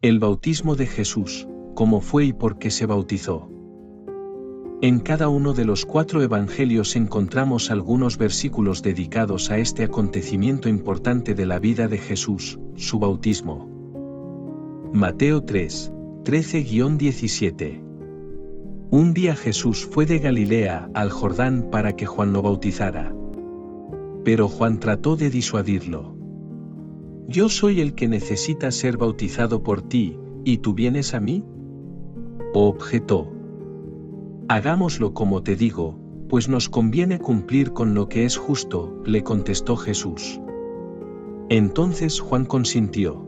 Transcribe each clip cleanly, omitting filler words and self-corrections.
El bautismo de Jesús, cómo fue y por qué se bautizó. En cada uno de los 4 evangelios encontramos algunos versículos dedicados a este acontecimiento importante de la vida de Jesús, su bautismo. Mateo 3, 13-17. Un día Jesús fue de Galilea al Jordán para que Juan lo bautizara. Pero Juan trató de disuadirlo. «Yo soy el que necesita ser bautizado por ti, ¿y tú vienes a mí?», objetó. «Hagámoslo como te digo, pues nos conviene cumplir con lo que es justo», le contestó Jesús. Entonces Juan consintió.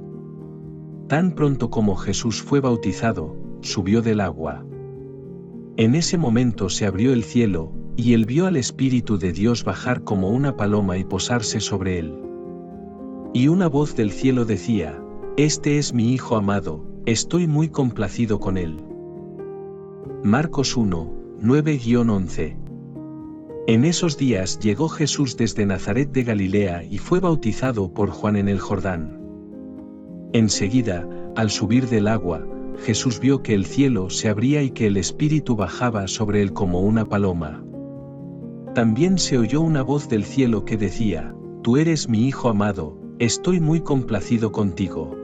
Tan pronto como Jesús fue bautizado, subió del agua. En ese momento se abrió el cielo, y él vio al Espíritu de Dios bajar como una paloma y posarse sobre él. Y una voz del cielo decía: «Este es mi Hijo amado, estoy muy complacido con él». Marcos 1, 9-11. En esos días llegó Jesús desde Nazaret de Galilea y fue bautizado por Juan en el Jordán. Enseguida, al subir del agua, Jesús vio que el cielo se abría y que el Espíritu bajaba sobre él como una paloma. También se oyó una voz del cielo que decía: «Tú eres mi Hijo amado, estoy muy complacido contigo».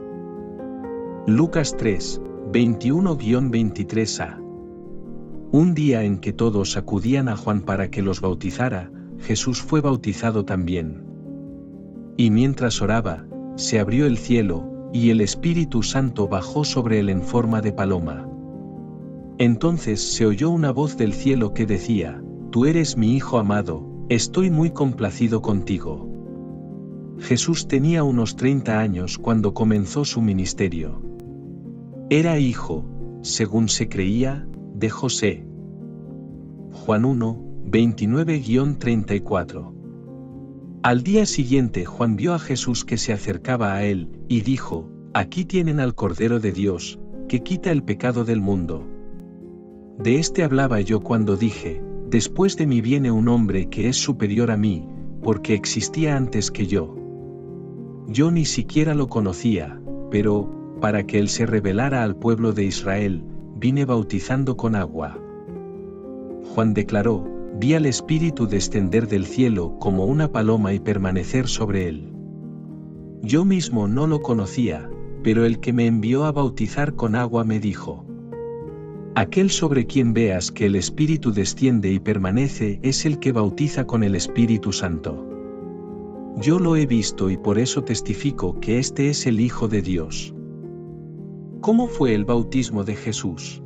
Lucas 3, 21-23a. Un día en que todos acudían a Juan para que los bautizara, Jesús fue bautizado también. Y mientras oraba, se abrió el cielo, y el Espíritu Santo bajó sobre él en forma de paloma. Entonces se oyó una voz del cielo que decía: «Tú eres mi Hijo amado, estoy muy complacido contigo». Jesús tenía unos 30 años cuando comenzó su ministerio. Era hijo, según se creía, de José. Juan 1, 29-34. Al día siguiente Juan vio a Jesús que se acercaba a él, y dijo: «Aquí tienen al Cordero de Dios, que quita el pecado del mundo». De este hablaba yo cuando dije: «Después de mí viene un hombre que es superior a mí, porque existía antes que yo. Yo ni siquiera lo conocía, pero, para que él se revelara al pueblo de Israel, vine bautizando con agua». Juan declaró: «Vi al Espíritu descender del cielo como una paloma y permanecer sobre él. Yo mismo no lo conocía, pero el que me envió a bautizar con agua me dijo: aquel sobre quien veas que el Espíritu desciende y permanece es el que bautiza con el Espíritu Santo. Yo lo he visto y por eso testifico que este es el Hijo de Dios». ¿Cómo fue el bautismo de Jesús?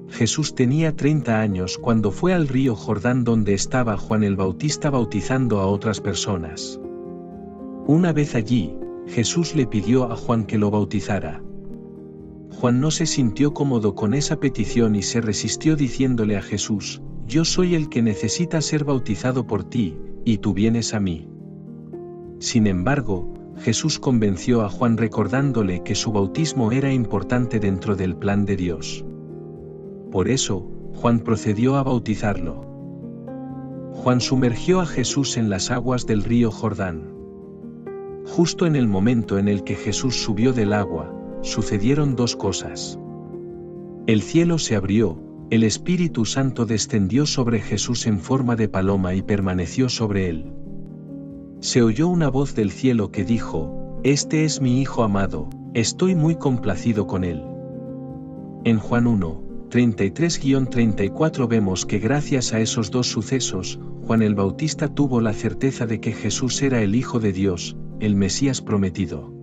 Jesús tenía 30 años cuando fue al río Jordán donde estaba Juan el Bautista bautizando a otras personas. Una vez allí, Jesús le pidió a Juan que lo bautizara. Juan no se sintió cómodo con esa petición y se resistió diciéndole a Jesús: «Yo soy el que necesita ser bautizado por ti, y tú vienes a mí». Sin embargo, Jesús convenció a Juan recordándole que su bautismo era importante dentro del plan de Dios. Por eso, Juan procedió a bautizarlo. Juan sumergió a Jesús en las aguas del río Jordán. Justo en el momento en el que Jesús subió del agua, sucedieron 2 cosas. El cielo se abrió, el Espíritu Santo descendió sobre Jesús en forma de paloma y permaneció sobre él. Se oyó una voz del cielo que dijo: «Este es mi Hijo amado, estoy muy complacido con él». En Juan 1, 33-34 vemos que gracias a esos 2 sucesos, Juan el Bautista tuvo la certeza de que Jesús era el Hijo de Dios, el Mesías prometido.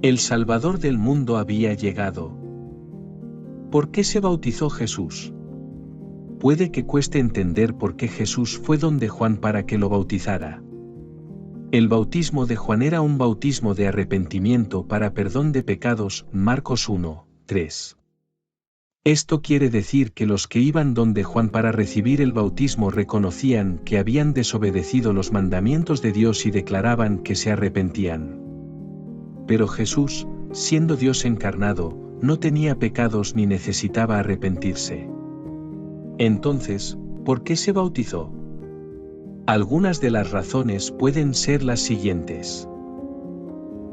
El Salvador del mundo había llegado. ¿Por qué se bautizó Jesús? Puede que cueste entender por qué Jesús fue donde Juan para que lo bautizara. El bautismo de Juan era un bautismo de arrepentimiento para perdón de pecados, Marcos 1, 3. Esto quiere decir que los que iban donde Juan para recibir el bautismo reconocían que habían desobedecido los mandamientos de Dios y declaraban que se arrepentían. Pero Jesús, siendo Dios encarnado, no tenía pecados ni necesitaba arrepentirse. Entonces, ¿por qué se bautizó? Algunas de las razones pueden ser las siguientes.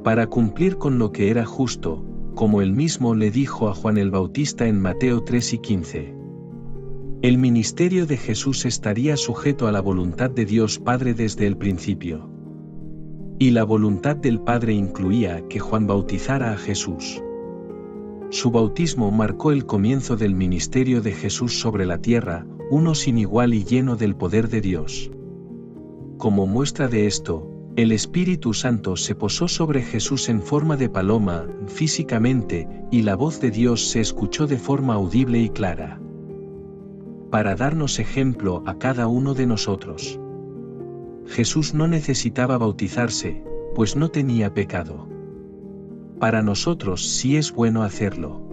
Para cumplir con lo que era justo, como él mismo le dijo a Juan el Bautista en Mateo 3 y 15. El ministerio de Jesús estaría sujeto a la voluntad de Dios Padre desde el principio. Y la voluntad del Padre incluía que Juan bautizara a Jesús. Su bautismo marcó el comienzo del ministerio de Jesús sobre la tierra, uno sin igual y lleno del poder de Dios. Como muestra de esto, el Espíritu Santo se posó sobre Jesús en forma de paloma, físicamente, y la voz de Dios se escuchó de forma audible y clara. Para darnos ejemplo a cada uno de nosotros. Jesús no necesitaba bautizarse, pues no tenía pecado. Para nosotros sí es bueno hacerlo.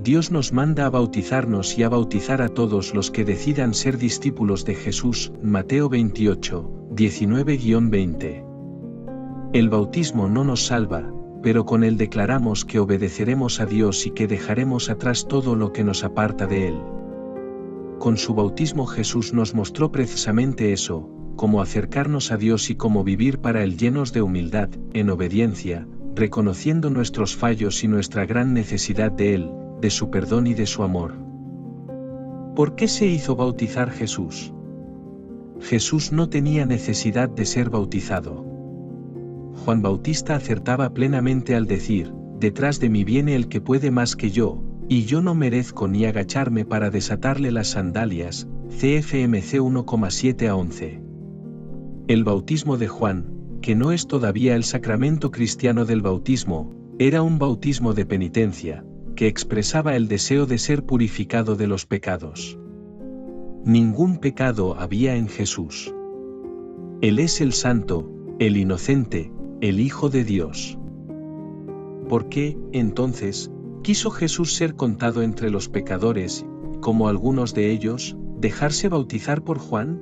Dios nos manda a bautizarnos y a bautizar a todos los que decidan ser discípulos de Jesús, Mateo 28, 19-20. El bautismo no nos salva, pero con él declaramos que obedeceremos a Dios y que dejaremos atrás todo lo que nos aparta de él. Con su bautismo Jesús nos mostró precisamente eso, cómo acercarnos a Dios y cómo vivir para él llenos de humildad, en obediencia, reconociendo nuestros fallos y nuestra gran necesidad de él, de su perdón y de su amor. ¿Por qué se hizo bautizar Jesús? Jesús no tenía necesidad de ser bautizado. Juan Bautista acertaba plenamente al decir, detrás de mí viene el que puede más que yo, y yo no merezco ni agacharme para desatarle las sandalias, CFMC 1,7-11. El bautismo de Juan, que no es todavía el sacramento cristiano del bautismo, era un bautismo de penitencia, que expresaba el deseo de ser purificado de los pecados. Ningún pecado había en Jesús. Él es el santo, el inocente, el Hijo de Dios. ¿Por qué, entonces, quiso Jesús ser contado entre los pecadores, como algunos de ellos, dejarse bautizar por Juan?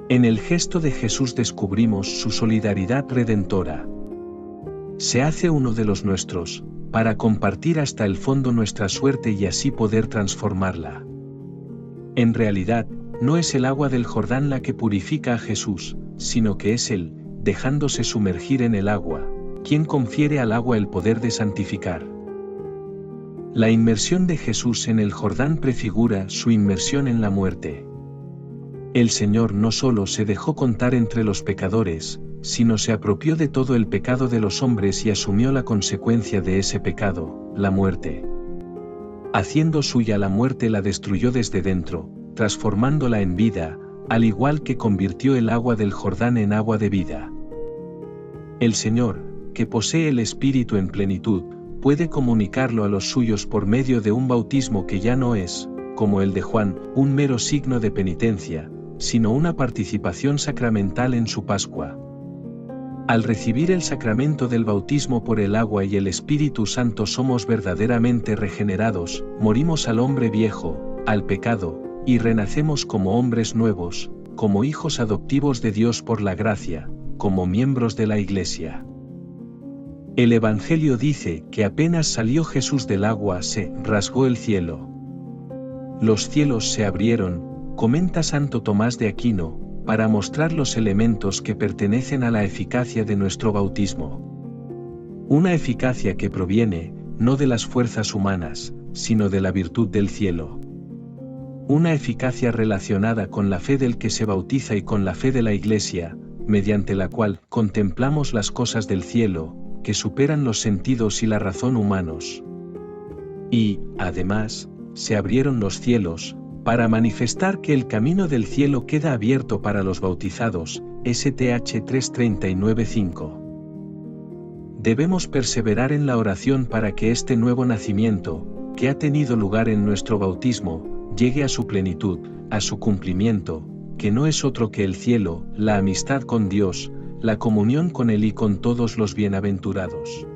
En el gesto de Jesús descubrimos su solidaridad redentora. Se hace uno de los nuestros, para compartir hasta el fondo nuestra suerte y así poder transformarla. En realidad, no es el agua del Jordán la que purifica a Jesús, sino que es él, dejándose sumergir en el agua, quien confiere al agua el poder de santificar. La inmersión de Jesús en el Jordán prefigura su inmersión en la muerte. El Señor no solo se dejó contar entre los pecadores, sino se apropió de todo el pecado de los hombres y asumió la consecuencia de ese pecado, la muerte. Haciendo suya la muerte la destruyó desde dentro, transformándola en vida, al igual que convirtió el agua del Jordán en agua de vida. El Señor, que posee el Espíritu en plenitud, puede comunicarlo a los suyos por medio de un bautismo que ya no es, como el de Juan, un mero signo de penitencia, sino una participación sacramental en su Pascua. Al recibir el sacramento del bautismo por el agua y el Espíritu Santo somos verdaderamente regenerados, morimos al hombre viejo, al pecado, y renacemos como hombres nuevos, como hijos adoptivos de Dios por la gracia, como miembros de la Iglesia. El Evangelio dice que apenas salió Jesús del agua se rasgó el cielo. Los cielos se abrieron, comenta Santo Tomás de Aquino, para mostrar los elementos que pertenecen a la eficacia de nuestro bautismo. Una eficacia que proviene, no de las fuerzas humanas, sino de la virtud del cielo. Una eficacia relacionada con la fe del que se bautiza y con la fe de la Iglesia, mediante la cual contemplamos las cosas del cielo, que superan los sentidos y la razón humanos. Y, además, se abrieron los cielos, para manifestar que el camino del cielo queda abierto para los bautizados, STH 339-5. Debemos perseverar en la oración para que este nuevo nacimiento, que ha tenido lugar en nuestro bautismo, llegue a su plenitud, a su cumplimiento, que no es otro que el cielo, la amistad con Dios, la comunión con Él y con todos los bienaventurados.